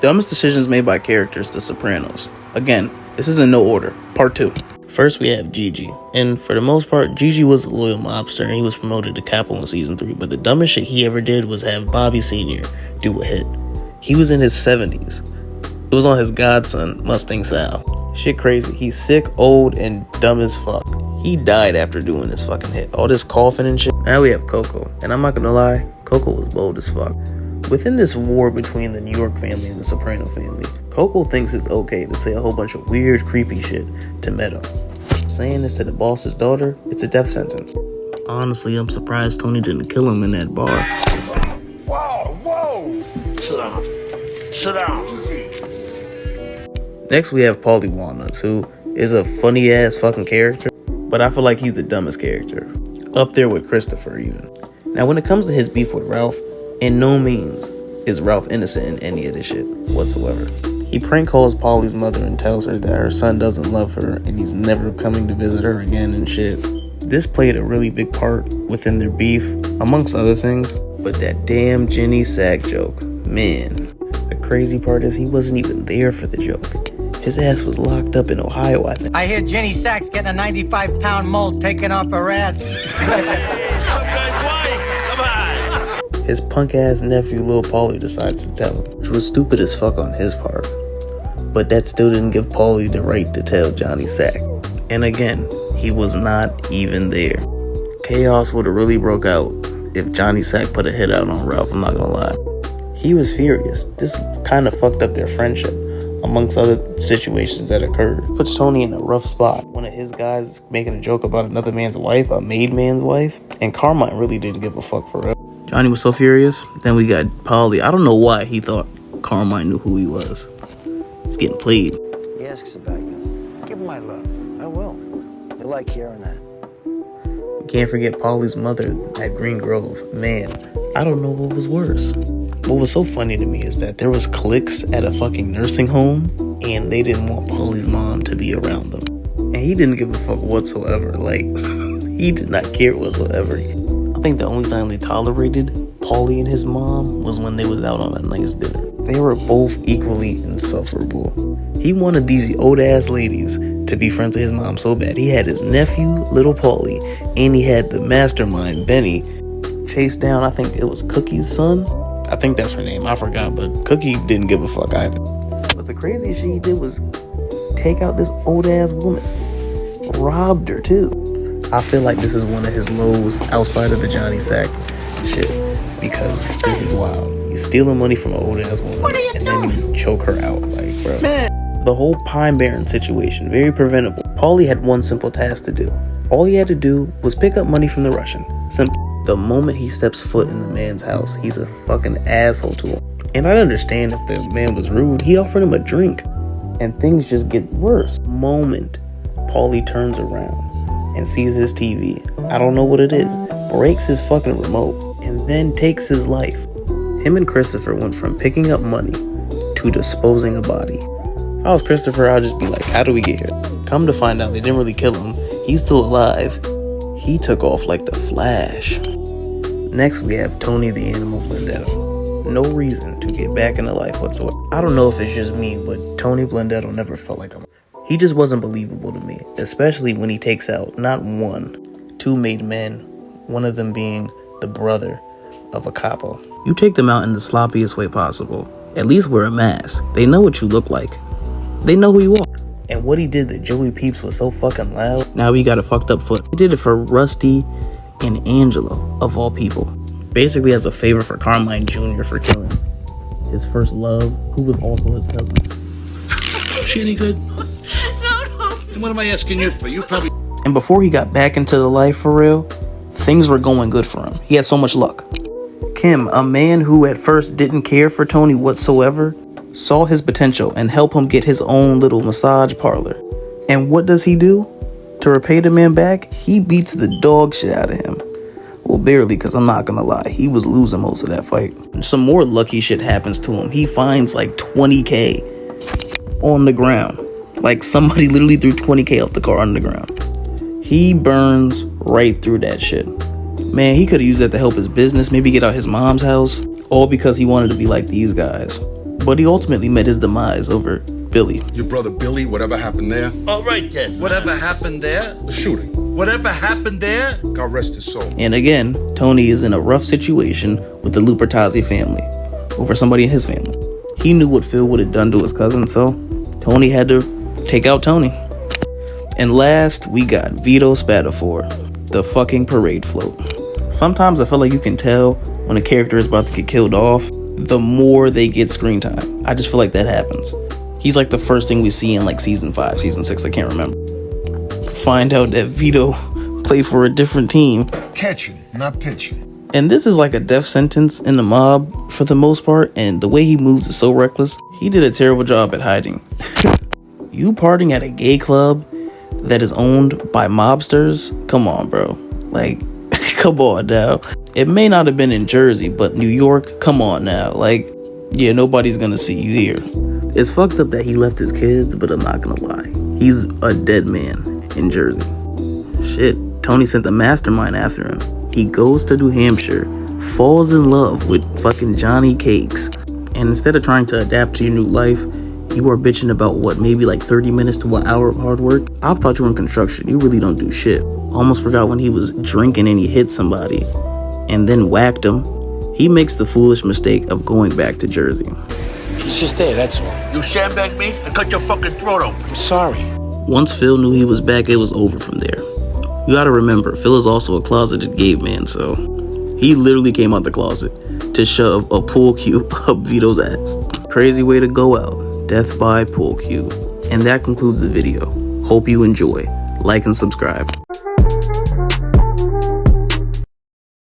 Dumbest decisions made by characters, The Sopranos. Again, this is in no order. Part 2. First, we have Gigi. And for the most part, Gigi was a loyal mobster and he was promoted to capo in season 3. But the dumbest shit he ever did was have Bobby Sr. do a hit. He was in his 70s. It was on his godson, Mustang Sal. Shit crazy. He's sick, old, and dumb as fuck. He died after doing this fucking hit. All this coughing and shit. Now we have Coco. And I'm not gonna lie, Coco was bold as fuck. Within this war between the New York family and the Soprano family, Coco thinks it's okay to say a whole bunch of weird, creepy shit to Meadow. Saying this to the boss's daughter, it's a death sentence. Honestly, I'm surprised Tony didn't kill him in that bar. Whoa! Sit down. Next, we have Paulie Walnuts, who is a funny-ass fucking character, but I feel like he's the dumbest character. Up there with Christopher, even. Now, when it comes to his beef with Ralph, in no means is Ralph innocent in any of this shit whatsoever. He prank calls Paulie's mother and tells her that her son doesn't love her and he's never coming to visit her again and shit. This played a really big part within their beef, amongst other things. But that damn Jenny Sack joke, man. The crazy part is he wasn't even there for the joke. His ass was locked up in Ohio, I think. I hear Jenny Sack's getting a 95-pound mole taken off her ass. His punk-ass nephew, Lil Paulie, decides to tell him, which was stupid as fuck on his part. But that still didn't give Paulie the right to tell Johnny Sack. And again, he was not even there. Chaos would have really broke out if Johnny Sack put a hit out on Ralph, I'm not gonna lie. He was furious. This kind of fucked up their friendship, amongst other situations that occurred. Puts Tony in a rough spot. One of his guys making a joke about another man's wife, a made man's wife, and Carmine really didn't give a fuck for real. Johnny was so furious. Then we got Paulie. I don't know why he thought Carmine knew who he was. He's getting played. He asks about you. Give him my love. I will. You like hearing that. We can't forget Paulie's mother at Green Grove. Man, I don't know what was worse. What was so funny to me is that there was cliques at a fucking nursing home and they didn't want Paulie's mom to be around them. And he didn't give a fuck whatsoever. Like, he did not care whatsoever. I think the only time they tolerated Paulie and his mom was when they was out on a nice dinner. They were both equally insufferable. He wanted these old ass ladies to be friends with his mom so bad. He had his nephew, little Paulie, and he had the mastermind, Benny, chase down, I think it was Cookie's son. I think that's her name, I forgot, but Cookie didn't give a fuck either. But the craziest shit he did was take out this old ass woman. Robbed her too. I feel like this is one of his lows outside of the Johnny Sack shit, because this is wild. He's stealing money from an old ass woman and then you choke her out, like, bro. The whole Pine Barren situation, very preventable. Paulie had one simple task to do. All he had to do was pick up money from the Russian. Simple. The moment he steps foot in the man's house, he's a fucking asshole to him. And I understand if the man was rude, he offered him a drink. And things just get worse. The moment Paulie turns around and sees his TV, I don't know what it is, breaks his fucking remote, and then takes his life. Him and Christopher went from picking up money to disposing a body. If I was Christopher, I'd just be like, how do we get here? Come to find out, they didn't really kill him. He's still alive. He took off like the Flash. Next, we have Tony the Animal Blendetto. No reason to get back into life whatsoever. I don't know if it's just me, but Tony Blendetto never felt like him. He just wasn't believable to me, especially when he takes out not one, two made men, one of them being the brother of a capo. You take them out in the sloppiest way possible. At least wear a mask. They know what you look like. They know who you are. And what he did to Joey Peeps was so fucking loud. Now he got a fucked up foot. He did it for Rusty and Angelo, of all people. Basically as a favor for Carmine Jr. for killing his first love, who was also his cousin. Is she any good? No. And what am I asking you for? You probably... And before he got back into the life for real, things were going good for him. He had so much luck. Kim, a man who at first didn't care for Tony whatsoever, saw his potential and helped him get his own little massage parlor. And what does he do? To repay the man back, he beats the dog shit out of him. Well, barely, because I'm not gonna lie, he was losing most of that fight. Some more lucky shit happens to him. He finds like 20K on the ground. Like somebody literally threw 20K up the car on the ground. He burns right through that shit. Man, he could have used that to help his business, maybe get out his mom's house, all because he wanted to be like these guys. but he ultimately met his demise over Billy. Your brother Billy, whatever happened there? All right then. Whatever happened there? The shooting. Whatever happened there? God rest his soul. And again, Tony is in a rough situation with the Lupertazzi family over somebody in his family. He knew what Phil would have done to his cousin, so Tony had to take out Tony. And last, we got Vito Spatafor, the fucking parade float. Sometimes I feel like you can tell when a character is about to get killed off, the more they get screen time. I just feel like that happens. He's like the first thing we see in like season 5, season 6, I can't remember. Find out that Vito played for a different team. Catching, not pitching. And this is like a death sentence in the mob for the most part, and the way he moves is so reckless. He did a terrible job at hiding. You partying at a gay club that is owned by mobsters? Come on, bro. Like, come on now. It may not have been in Jersey, but New York, come on now. Like, yeah, nobody's gonna see you here. It's fucked up that he left his kids, but I'm not gonna lie. He's a dead man in Jersey. Shit, Tony sent the mastermind after him. He goes to New Hampshire, falls in love with fucking Johnny Cakes, and instead of trying to adapt to your new life, you are bitching about what, maybe like 30 minutes to an hour of hard work? I thought you were in construction. You really don't do shit. Almost forgot when he was drinking and he hit somebody and then whacked him. He makes the foolish mistake of going back to Jersey. He's just there, that's all. You sandbagged me and cut your fucking throat open. I'm sorry. Once Phil knew he was back, it was over from there. You gotta remember, Phil is also a closeted gay man, so he literally came out the closet to shove a pool cue up Vito's ass. Crazy way to go out. Death by pool cue. And that concludes the video. Hope you enjoy. Like and subscribe.